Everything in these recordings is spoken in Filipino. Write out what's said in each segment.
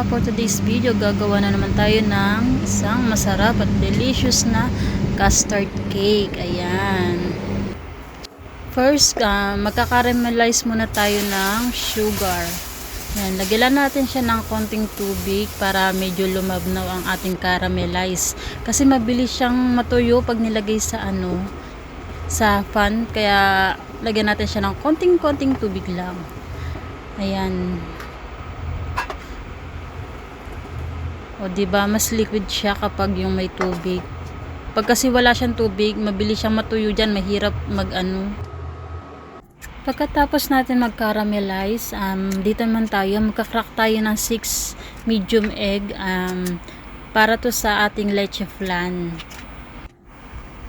for today's video, gagawa na naman tayo ng isang masarap at delicious na custard cake. Ayan. First, magkakaramelize muna tayo ng sugar. Ayan, lagyan natin siya ng konting tubig para medyo lumabnaw ang ating caramelize. Kasi mabilis siyang matuyo pag nilagay sa sa pan. Kaya lagyan natin siya ng konting tubig lang. Ayan. O diba, mas liquid siya kapag yung may tubig. Pag kasi wala siyang tubig, mabilis siyang matuyo diyan, mahirap Pagkatapos natin mag-caramelize, dito naman tayo, magka-crack tayo ng 6 medium egg para to sa ating leche flan.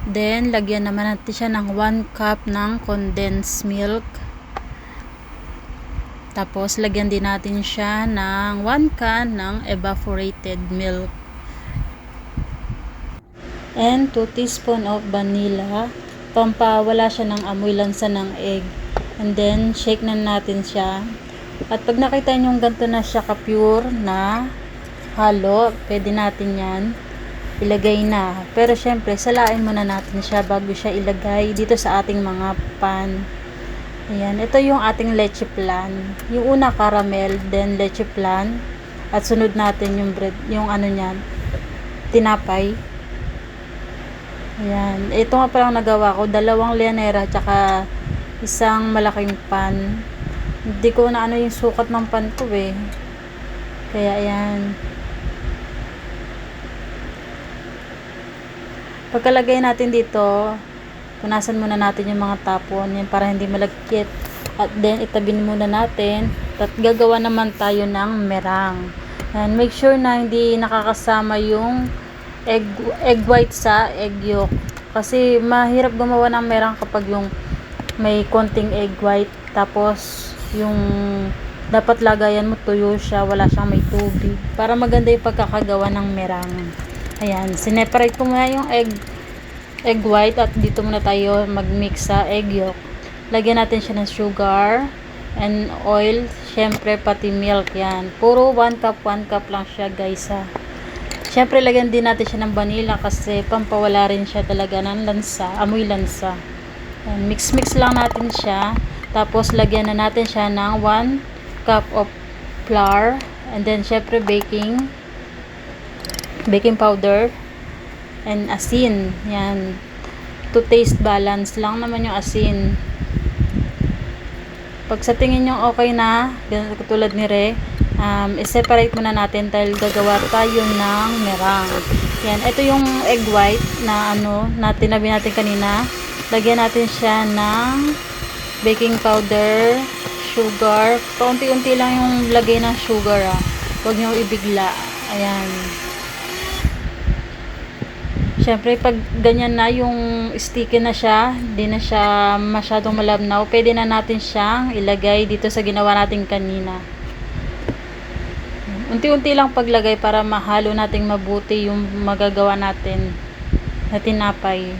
Then, lagyan naman natin siya ng 1 cup ng condensed milk. Tapos, lagyan din natin siya ng 1 can ng evaporated milk. And 2 teaspoon of vanilla. Pampawala siya ng amoy lansa ng egg. And then, shake na natin siya. At pag nakita nyo ganito na siya ka-pure na halo, pwede natin yan ilagay na. Pero syempre, salain muna natin siya bago siya ilagay dito sa ating mga pan. Ayan, ito yung ating leche flan. Yung una caramel, then leche flan. At sunod natin yung bread, yung niyan, tinapay. Ayan, ito nga palang nagawa ko, 2 lianera tsaka isang malaking pan. Hindi ko na yung sukat ng pan ko eh. Kaya ayan. Pagkalagay natin dito, punasan muna natin yung mga tapon yan para hindi malagkit. At then itabin muna natin at gagawa naman tayo ng merang. And make sure na hindi nakakasama yung egg white sa egg yolk, kasi mahirap gumawa ng merang kapag yung may konting egg white, tapos yung dapat lagayan mo tuyo siya, wala siyang may tubig, para maganda yung pagkakagawa ng merang. Ayan, sineparate ko muna yung egg white at dito muna tayo mag-mix sa egg yolk. Lagyan natin siya ng sugar and oil, syempre pati milk. Yan, puro 1 cup lang siya guys ha. Syempre lagyan din natin siya ng vanilla kasi pampawala rin siya talaga ng lansa, amoy lansa. Yan, mix lang natin siya. Tapos lagyan na natin siya ng 1 cup of flour, and then syempre baking powder and asin. Yan, to taste balance lang naman yung asin. Pag sa tingin nyo okay na, katulad ni Re, i-separate muna natin dahil gagawa tayo ng merang. Yan, ito yung egg white na na tinabi natin kanina. Lagyan natin siya ng baking powder, sugar. Paunti-unti lang yung lagay ng sugar huwag nyo ibigla. Ayan. Siyempre, pag ganyan na yung sticky na siya, hindi na siya masyadong malabnaw, pwede na natin siyang ilagay dito sa ginawa natin kanina. Unti-unti lang paglagay para mahalo nating mabuti yung magagawa natin na tinapay.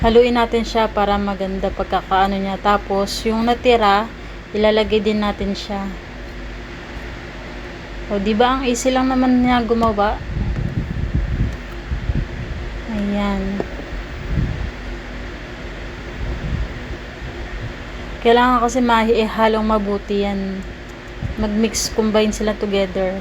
Haluin natin siya para maganda pagkakaano niya. Tapos, yung natira, ilalagay din natin siya. O, diba ang easy lang naman niya gumawa? Ayan. Kailangan kasi maihalong mabuti yan. Mag-mix, combine sila together.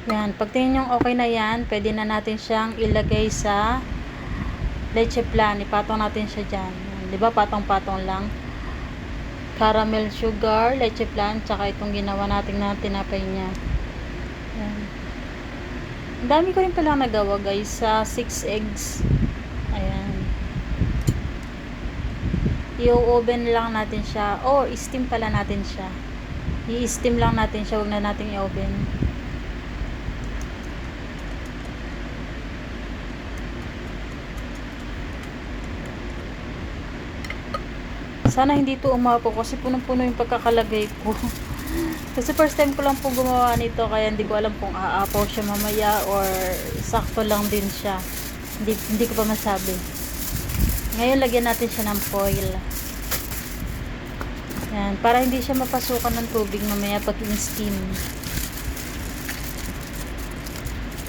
Yan, pag tingin nyo okay na yan, pwede na natin siyang ilagay sa leche flan. Ipatong natin siya dyan. Yan, diba, patong-patong lang. Caramel sugar, leche flan, tsaka itong ginawa natin na tinapay niya. Yan. Ang dami ko rin pala nagawa guys, sa 6 eggs. Ayan. I-oven lang natin siya. O, i-steam pala natin siya. I-steam lang natin siya, huwag na natin i-oven. Sana hindi to umapo kasi punong-puno yung pagkakalagay ko. Kasi first time ko lang po gumawa nito, kaya hindi ko alam kung aapaw siya mamaya or sakto lang din siya. Hindi ko pa masabi. Ngayon lagyan natin siya ng foil. Yan, para hindi siya mapasukan ng tubig mamaya pag in-steam.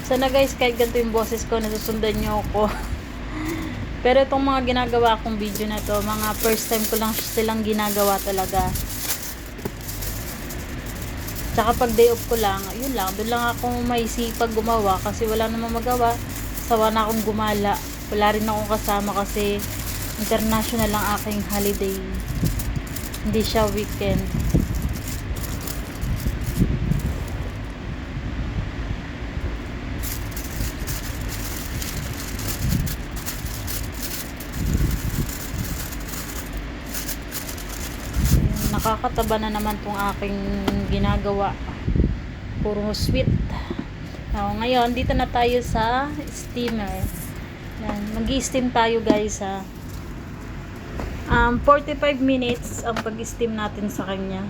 Sana guys, kahit ganito yung boses ko, nasusundan nyo ako. Pero itong mga ginagawa kong video na to, mga first time ko lang silang ginagawa talaga. Tsaka pag day off ko lang, yun lang, doon lang ako maisipag gumawa kasi wala namang magawa. Sawa na akong gumala. Wala rin akong kasama kasi international ang aking holiday. Hindi siya weekend. Nakakataba na naman tong aking ginagawa. Puro sweet. Ngayon, dito na tayo sa steamer. Mag-i-steam tayo guys ha. 45 minutes ang pag-steam natin sa kanya.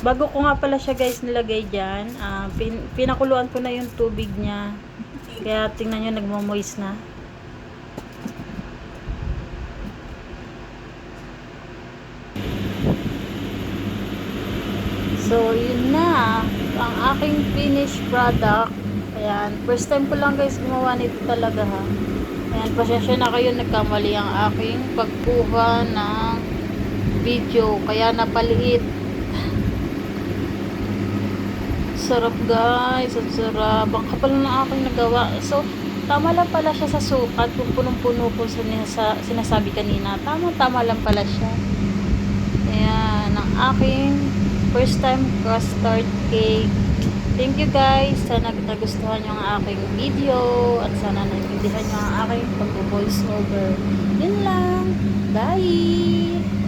Bago ko nga pala siya guys nilagay dyan, pinakuluan ko na yung tubig niya. Kaya tingnan nyo, nagmo-moist na. So, yun na. Ang aking finished product. Ayan. First time ko lang guys gumawa nito talaga ha. Ayan. Pasensya na kayo. Nagkamali ang aking pagkuha ng video. Kaya napaliit. Sarap guys. Ang sarap. Ang kapal na aking nagawa. So, tama lang pala siya sa sukat. Kung punong-puno ko sinasabi kanina. Tama lang pala siya. Ayan. Ang aking first time custard cake. Thank you guys. Sana nagustuhan nyo ang aking video at sana naintindihan nyo ang aking pag-voice over. Yun lang. Bye!